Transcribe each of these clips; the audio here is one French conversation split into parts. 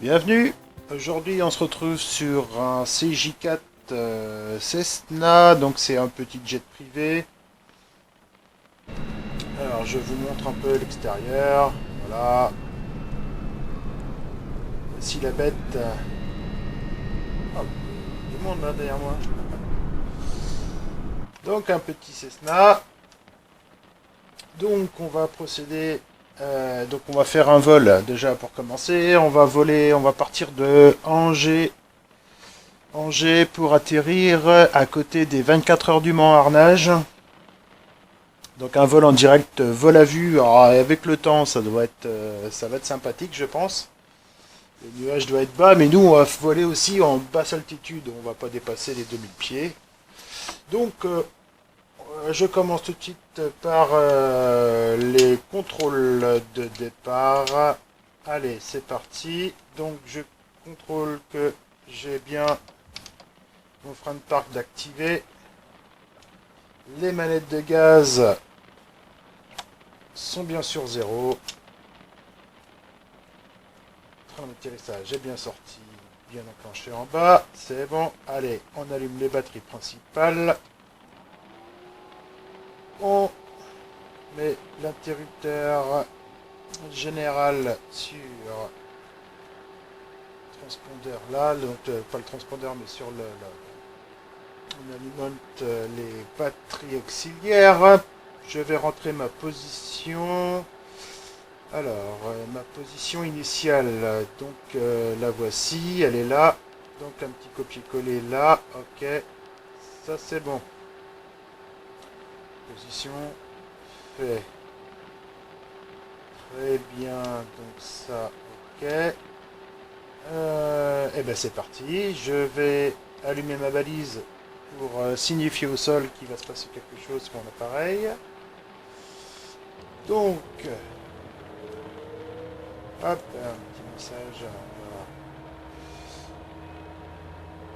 Bienvenue. Aujourd'hui on se retrouve sur un CJ4 Cessna, donc c'est un petit jet privé. Alors je vous montre un peu l'extérieur. Voilà. Voici la bête. Oh, du monde là derrière moi. Donc un petit Cessna. Donc on va procéder. Donc on va faire un vol déjà pour commencer. On va voler, on va partir de Angers pour atterrir à côté des 24 heures du Mans Arnage. Donc un vol en direct, vol à vue. Alors, avec le temps, ça va être sympathique, je pense. Le nuage doit être bas, mais nous on va voler aussi en basse altitude. On va pas dépasser les 2000 pieds. Donc je commence tout de suite par les contrôles de départ. Allez, c'est parti. Donc je contrôle que j'ai bien mon frein de parc d'activer. Les manettes de gaz sont bien sur 0. Train d'atterrissage est bien sorti, bien enclenché en bas. C'est bon. Allez, on allume les batteries principales. On met l'interrupteur général sur le transpondeur là, donc pas le transpondeur mais sur on alimente les batteries auxiliaires. Je vais rentrer ma position. Alors, ma position initiale, donc la voici, elle est là. Donc un petit copier-coller là, ok, ça c'est bon. Position fait. Très bien, donc ça, ok. Et ben c'est parti, je vais allumer ma balise pour signifier au sol qu'il va se passer quelque chose sur mon appareil. Donc, hop, un petit message.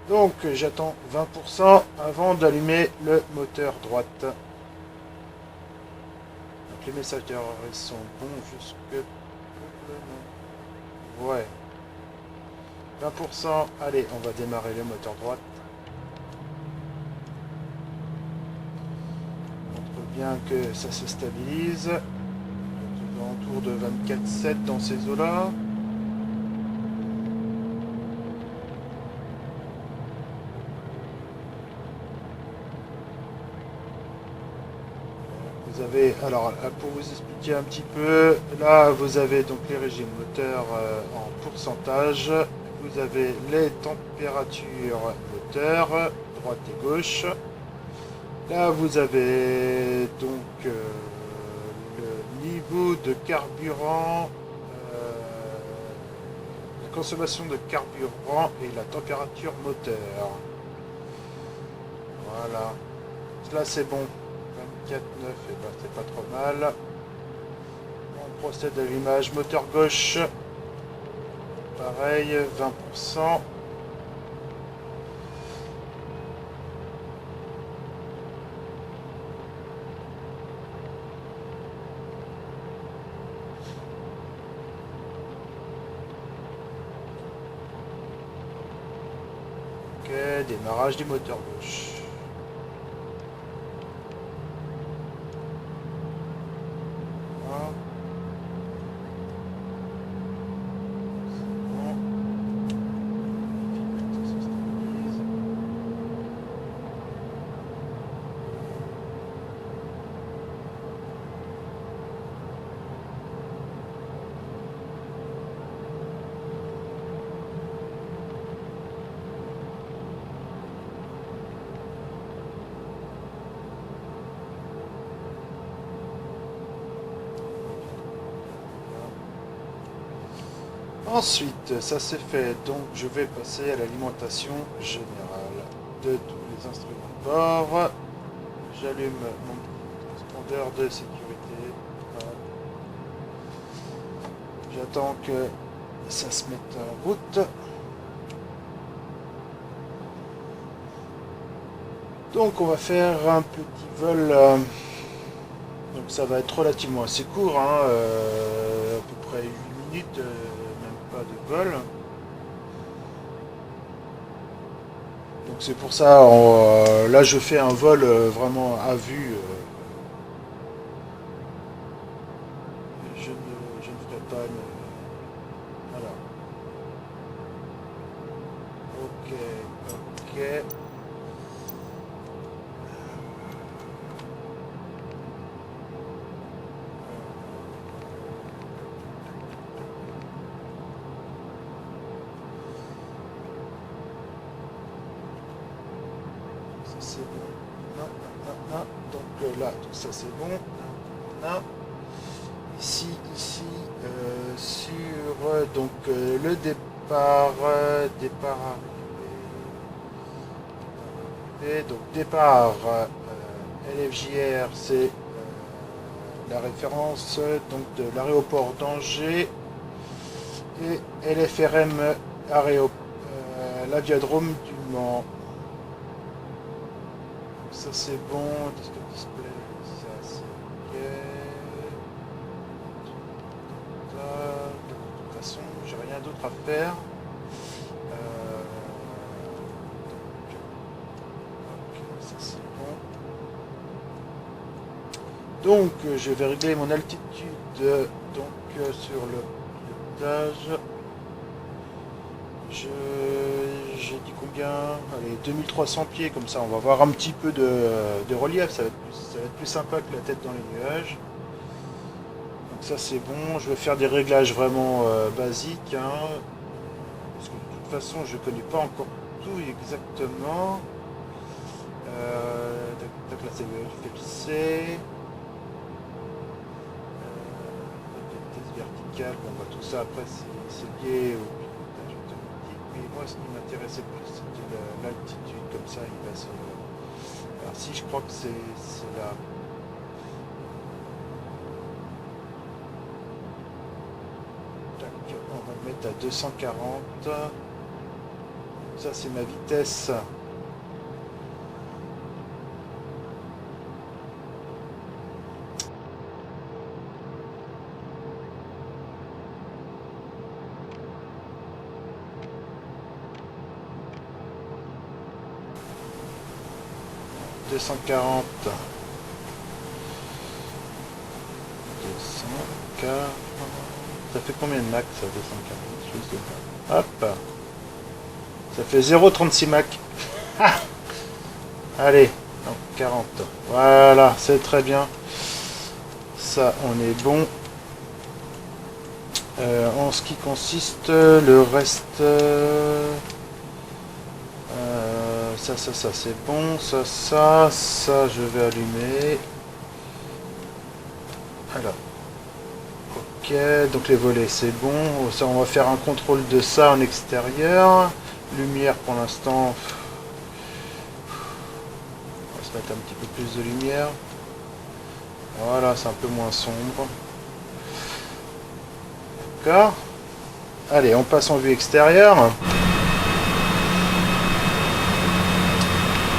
Voilà. Donc, j'attends 20% avant d'allumer le moteur droite. Donc, les messages d'erreur sont bons jusque... Ouais. 20%. Allez, on va démarrer le moteur droite. Bien que ça se stabilise. Autour de 24,7 dans ces eaux-là. Vous avez, alors pour vous expliquer un petit peu, là vous avez donc les régimes moteur en pourcentage. Vous avez les températures moteur, droite et gauche. Là, vous avez donc le niveau de carburant, la consommation de carburant et la température moteur. Voilà. Là, c'est bon. 24,9, et ben, c'est pas trop mal. On procède à l'allumage moteur gauche. Pareil, 20%. Démarrage du moteur gauche. Voilà. Ensuite, ça c'est fait, donc je vais passer à l'alimentation générale de tous les instruments de bord. J'allume mon transpondeur de sécurité. Voilà. J'attends que ça se mette en route. Donc on va faire un petit vol. Donc ça va être relativement assez court, hein, à peu près 8 minutes, même pas de vol. Donc c'est pour ça, là je fais un vol vraiment à vue. Je ne ferai pas. Voilà. Ok, ok. Ça c'est bon. Non, non, non, non. Donc là, tout ça c'est bon. Là. Ici, ici, sur donc le départ, départ arrivé. Donc départ LFJR, c'est la référence donc de l'aéroport d'Angers et LFRM l'aviodrome du Mans. Ça c'est bon, display, ça c'est ok. De toute façon, j'ai rien d'autre à faire. Ok, ça c'est bon. Donc, je vais régler mon altitude sur le pilotage. J'ai dit combien? Allez, 2300 pieds, comme ça on va voir un petit peu de relief, ça va être plus sympa que la tête dans les nuages. Donc ça c'est bon, je vais faire des réglages vraiment basiques, hein, parce que de toute façon je connais pas encore tout exactement. Tac, là c'est le FLC, vitesse verticale, bon bah tout ça après c'est lié au pilotage automatique, mais moi ce qui m'intéressait plus c'était l'altitude, comme ça il va se... Alors si je crois que c'est là. On va le mettre à 240. Ça c'est ma vitesse. « 240. 240. Ça fait combien de Mach ça, 240? Hop. Ça fait 0,36 Mach. Allez, non, 40. Voilà, c'est très bien. Ça, on est bon. En ce qui consiste, le reste... ça c'est bon. Ça, je vais allumer. Alors. Ok, donc les volets c'est bon. Ça, on va faire un contrôle de ça en extérieur. Lumière pour l'instant. On va se mettre un petit peu plus de lumière. Voilà, c'est un peu moins sombre. D'accord. Allez, on passe en vue extérieure.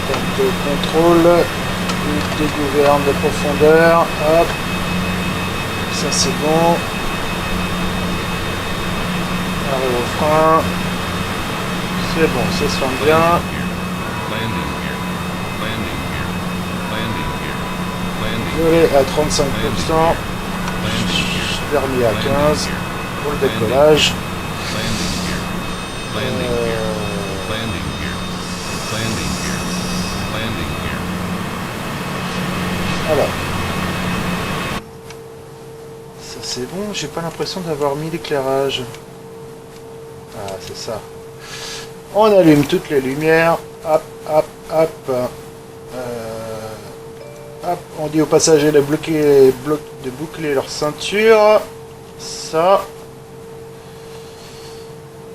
Donc, contrôle. Dégouverne de profondeur. Hop. Ça c'est bon. Arrêt au frein. C'est bon, ça se forme bien. Volet à 35%. Permis à 15% pour le décollage. Alors. Ça c'est bon, j'ai pas l'impression d'avoir mis l'éclairage. Ah, c'est ça. On allume toutes les lumières. Hop, hop, hop. Hop, on dit aux passagers de boucler leur ceinture. Ça.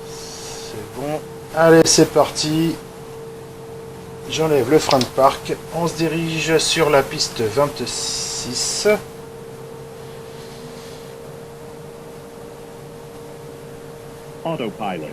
C'est bon. Allez, c'est parti. J'enlève le frein de parc. On se dirige sur la piste 26. Autopilot.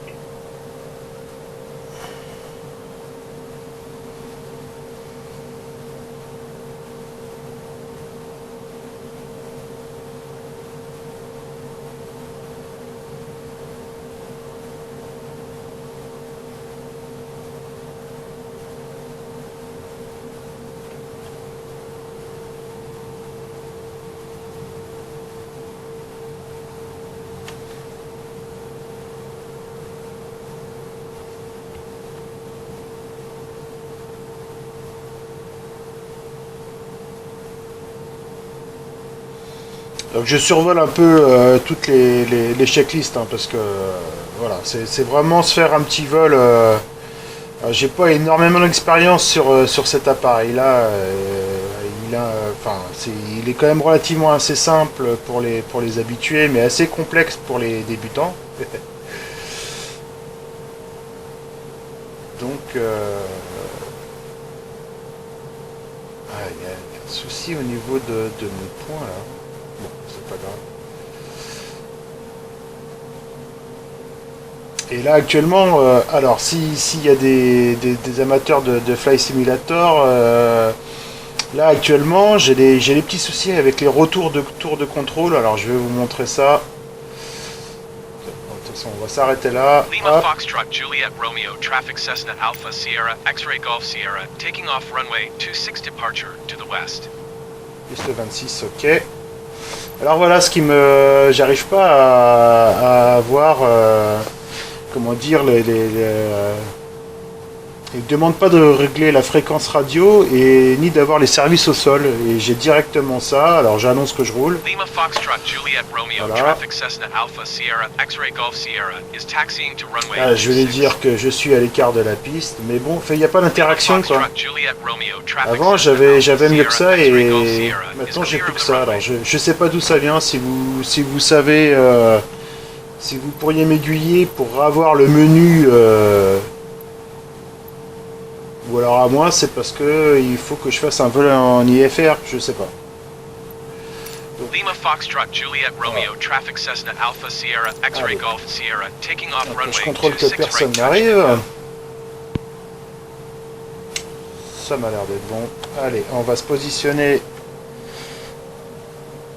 Donc je survole un peu toutes les checklists, hein, parce que voilà, c'est vraiment se faire un petit vol. J'ai pas énormément d'expérience sur cet appareil-là. Il est quand même relativement assez simple pour les habitués, mais assez complexe pour les débutants. Donc, il y a un souci au niveau de mon point là. Bon, c'est pas grave. Et là actuellement, alors s'il y a des amateurs de Fly Simulator, là actuellement j'ai des petits soucis avec les retours de tour de contrôle. Alors je vais vous montrer ça. Bon, de toute façon, on va s'arrêter là. Lima Foxtrot Juliet Romeo Traffic Cessna Alpha Sierra X-Ray Golf Sierra taking off runway 26 departure to the west. Juste le 26, ok. Alors voilà ce qui me, j'arrive pas à avoir. Comment dire, ils ne demandent pas de régler la fréquence radio et ni d'avoir les services au sol. Et j'ai directement ça. Alors j'annonce que je roule. Lima Foxtrot Juliet Romeo Voilà. Traffic Cessna Alpha Sierra X-Ray Golf Sierra is taxiing to runway. Ah, je vais dire que je suis à l'écart de la piste, mais bon, il n'y a pas d'interaction quoi. Avant j'avais mieux que ça et maintenant j'ai plus que ça. Alors je sais pas d'où ça vient. Si vous savez. Si vous pourriez m'aiguiller pour avoir le menu, ou alors à moi, c'est parce que il faut que je fasse un vol en IFR, je sais pas. Lima Foxtrot Juliet Romeo Traffic Cessna Alpha Sierra X-Ray Golf Sierra taking off runway. Je contrôle que personne n'arrive. Ça m'a l'air d'être bon. Allez, on va se positionner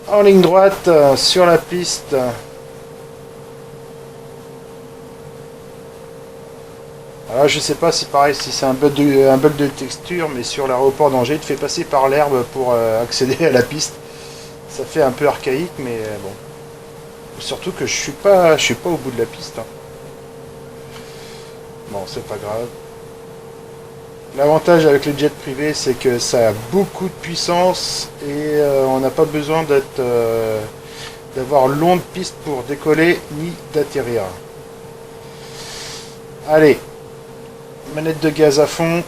en ligne droite sur la piste. Alors je sais pas si pareil, si c'est un bug de texture, mais sur l'aéroport d'Angers, il te fait passer par l'herbe pour accéder à la piste. Ça fait un peu archaïque, mais bon. Surtout que je suis pas au bout de la piste. Hein. Bon, c'est pas grave. L'avantage avec les jets privés, c'est que ça a beaucoup de puissance et on n'a pas besoin d'avoir longue piste pour décoller ni d'atterrir. Allez. Manette de gaz à fond.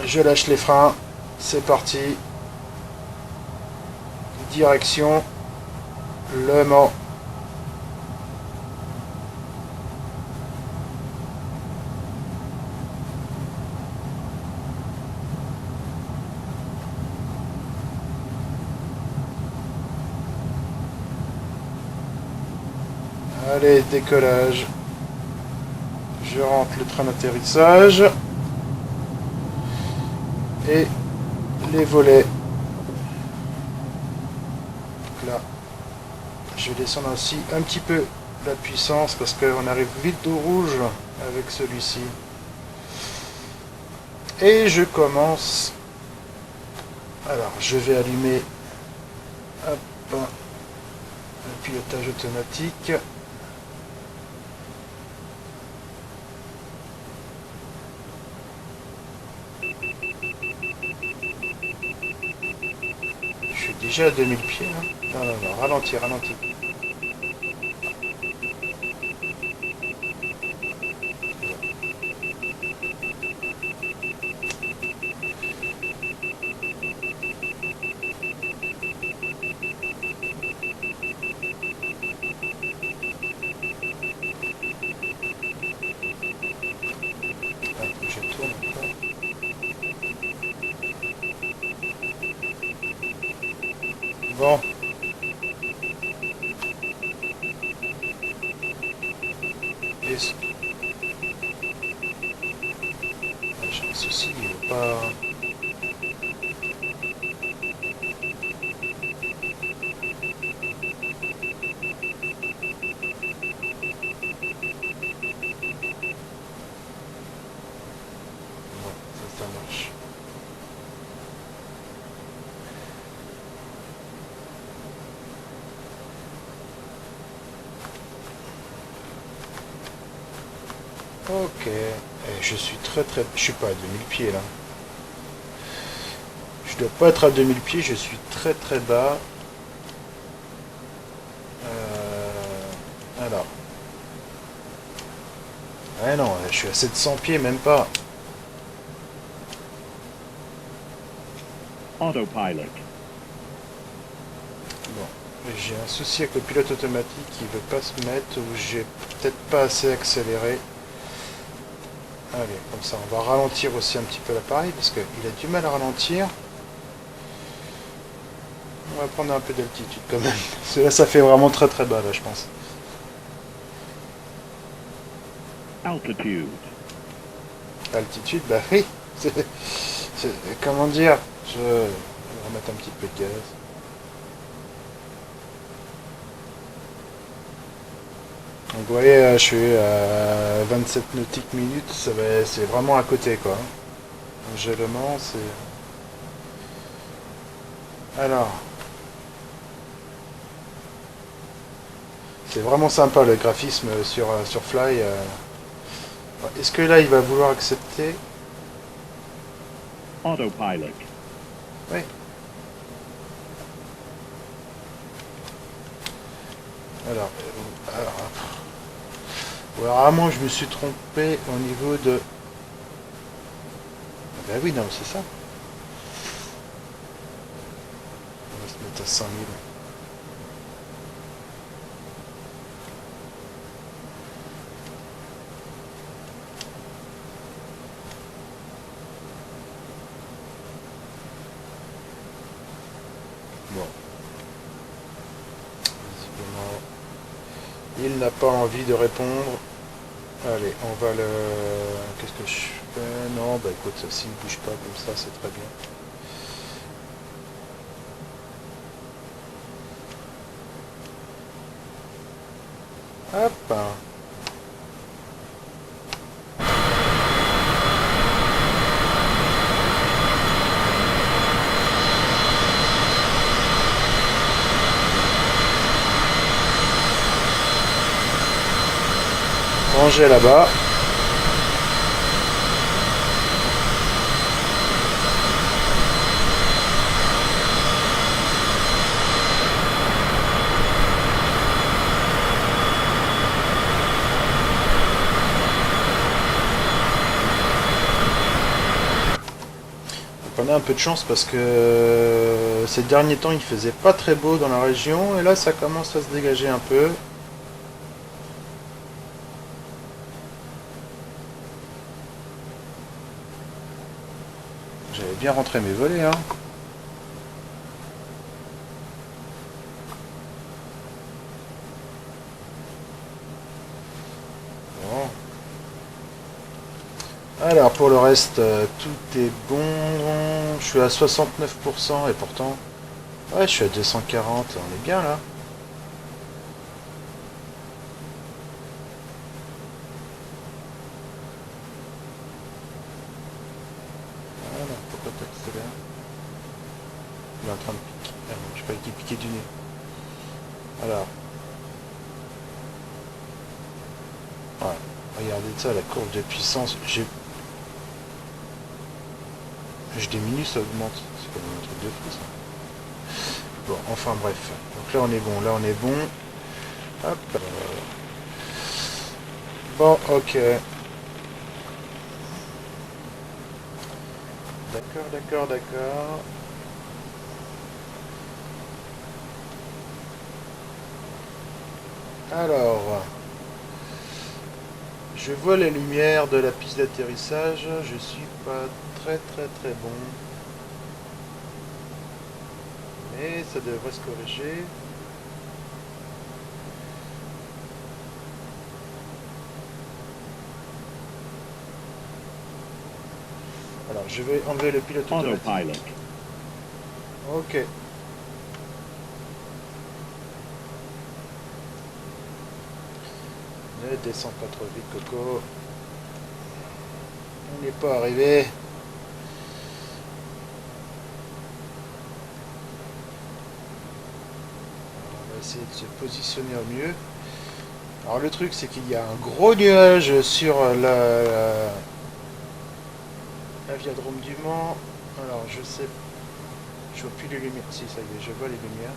Je lâche les freins. C'est parti. Direction Le Mans. Allez, décollage. Je rentre le train d'atterrissage et les volets. Là, je vais descendre aussi un petit peu la puissance parce qu'on arrive vite au rouge avec celui-ci. Et je commence. Alors, je vais allumer hop, le pilotage automatique. Déjà à 2000 pieds là. Non, non, non, ralentis, ralentis. Je tourne encore. Bon. J'ai un souci, il veut pas. Bon, ça marche. Ok, je suis je suis pas à 2000 pieds là. Je dois pas être à 2000 pieds, je suis très bas. Alors. Ouais non, je suis à 700 pieds, même pas. Autopilot. Bon. J'ai un souci avec le pilote automatique qui veut pas se mettre, ou j'ai peut-être pas assez accéléré. Allez, comme ça, on va ralentir aussi un petit peu l'appareil, parce qu'il a du mal à ralentir. On va prendre un peu d'altitude quand même. Parce que là, ça fait vraiment très très bas, là, je pense. Altitude. Altitude, bah oui. Comment dire, je vais remettre un petit peu de gaz. Donc vous voyez, je suis à 27 nautiques minutes, c'est vraiment à côté quoi. Gèlement, c'est... Alors... C'est vraiment sympa le graphisme sur Fly. Est-ce que là il va vouloir accepter? Autopilot. Oui. Alors, à moins je me suis trompé au niveau de... Ben oui, non, c'est ça. On va se mettre à 100 000. Bon. Visiblement, il n'a pas envie de répondre. Allez, on va le... Qu'est-ce que je fais? Non, bah écoute, s'il ne bouge pas comme ça, c'est très bien. Hop. Rangez là-bas. On a un peu de chance parce que ces derniers temps il faisait pas très beau dans la région et là ça commence à se dégager un peu. J'avais bien rentré mes volets hein. Bon. Alors pour le reste tout est bon. Je suis à 69% et pourtant ouais je suis à 240, on est bien là. Voilà, pourquoi t'accélères? Il est en train de piquer. Ah non, je croyais qu'il piquait du nez. Alors. Ouais. Regardez ça, la courbe de puissance. Je diminue, ça augmente. C'est quand même un truc de fou ça. Bon, enfin bref. Donc là on est bon, là on est bon. Hop. Bon, ok. D'accord, d'accord, d'accord. Alors, je vois les lumières de la piste d'atterrissage. Je suis pas très très très bon. Mais ça devrait se corriger. Alors, je vais enlever le pilote automatique. Autopilot. Ok. Ne descends pas trop vite, Coco. On n'est pas arrivé. On va essayer de se positionner au mieux. Alors le truc c'est qu'il y a un gros nuage sur l'aviadrome du Mans. Alors je sais, je vois plus les lumières. Si ça y est, je vois les lumières.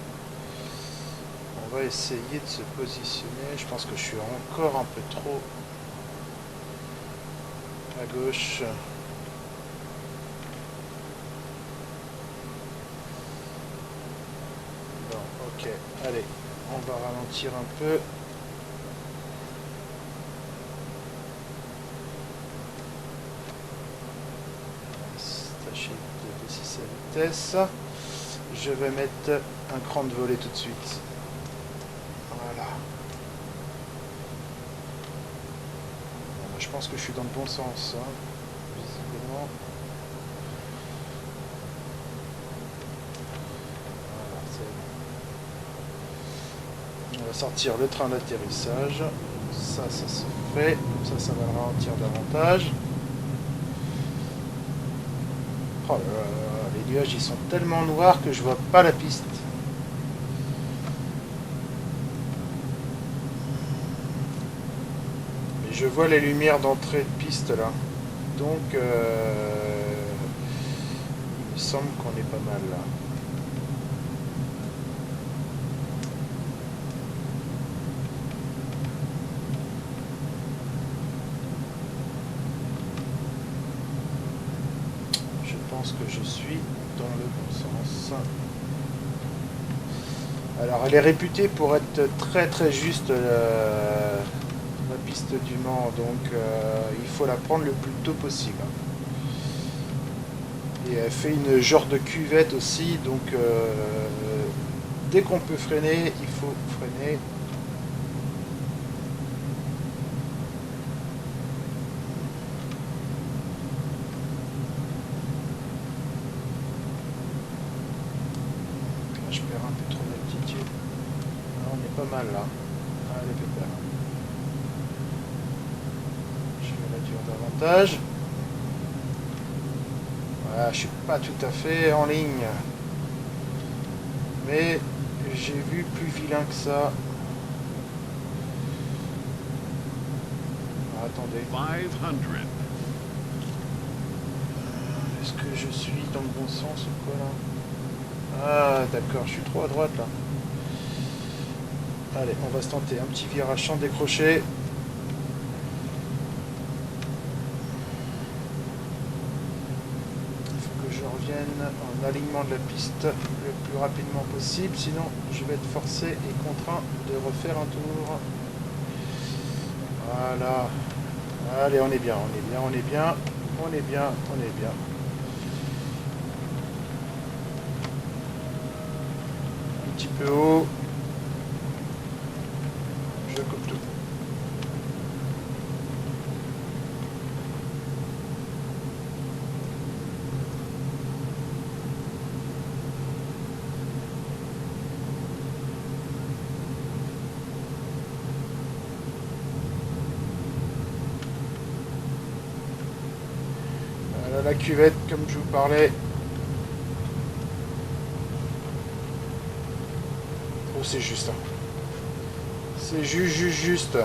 On va essayer de se positionner. Je pense que je suis encore un peu trop à gauche. Bon, ok, allez, on va ralentir un peu. Tâcher de baisser sa vitesse. Je vais mettre un cran de volée tout de suite. Voilà. Bon, je pense que je suis dans le bon sens, hein, visiblement. Voilà, c'est bon. On va sortir le train d'atterrissage. Ça se fait. Ça va le ralentir davantage. Oh là là, les nuages ils sont tellement noirs que je vois pas la piste. Mais je vois les lumières d'entrée de piste là. Donc il me semble qu'on est pas mal là. Que je suis dans le bon sens. Alors elle est réputée pour être très très juste, la piste du Mans, donc il faut la prendre le plus tôt possible. Et elle fait une genre de cuvette aussi, donc dès qu'on peut freiner, il faut freiner. Pas mal là. Allez, pépère. Je vais réduire davantage. Voilà, je suis pas tout à fait en ligne. Mais j'ai vu plus vilain que ça. Ah, attendez. 500. Est-ce que je suis dans le bon sens ou quoi là? Ah d'accord, je suis trop à droite là. Allez, on va se tenter un petit virage sans décrocher. Il faut que je revienne en alignement de la piste le plus rapidement possible, sinon je vais être forcé et contraint de refaire un tour. Voilà. Allez, on est bien, on est bien, on est bien, on est bien, on est bien. Un petit peu haut. Je coupe tout. Voilà la cuvette comme je vous parlais. Oh c'est juste. Hein. C'est juste.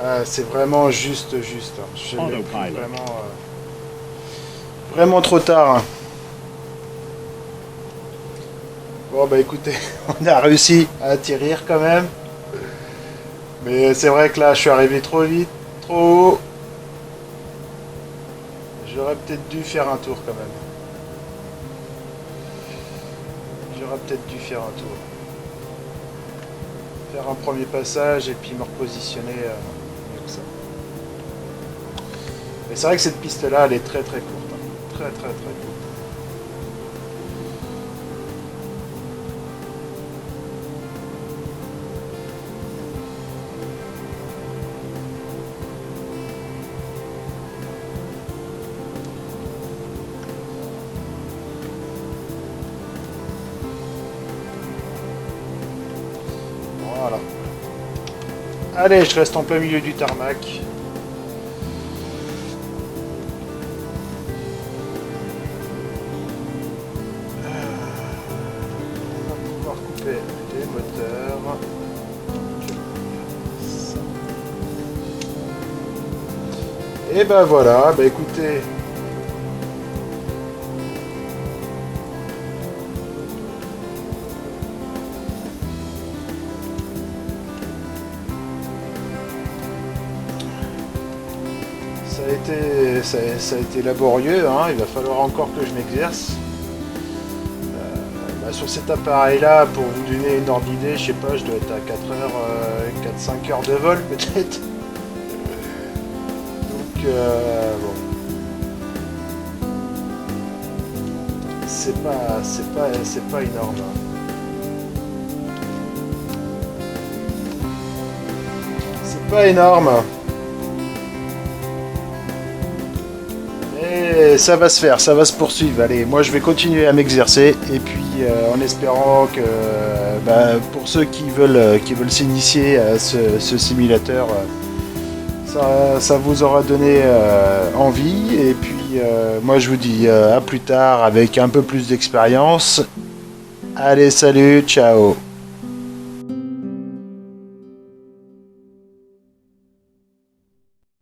Ah, c'est vraiment juste. Je l'ai pris vraiment trop tard. Bon bah écoutez, on a réussi à atterrir quand même. Mais c'est vrai que là, je suis arrivé trop vite, trop haut. J'aurais peut-être dû faire un tour quand même. J'aurais peut-être dû faire un tour. Faire un premier passage et puis me repositionner mieux que ça. Mais c'est vrai que cette piste-là, elle est très très courte. Hein. Très courte. Voilà. Allez, je reste en plein milieu du tarmac. On va pouvoir couper les moteurs. Et ben voilà, bah écoutez, ça a été laborieux, hein. Il va falloir encore que je m'exerce. Sur cet appareil-là, pour vous donner une ordre d'idée, je sais pas, je dois être à 4-5 heures de vol peut-être. Donc, bon. C'est pas énorme. C'est pas énorme. Mais ça va se faire, ça va se poursuivre. Allez, moi je vais continuer à m'exercer et puis en espérant que pour ceux qui veulent s'initier à ce simulateur, ça vous aura donné envie. Et puis moi je vous dis à plus tard avec un peu plus d'expérience. Allez, salut, ciao.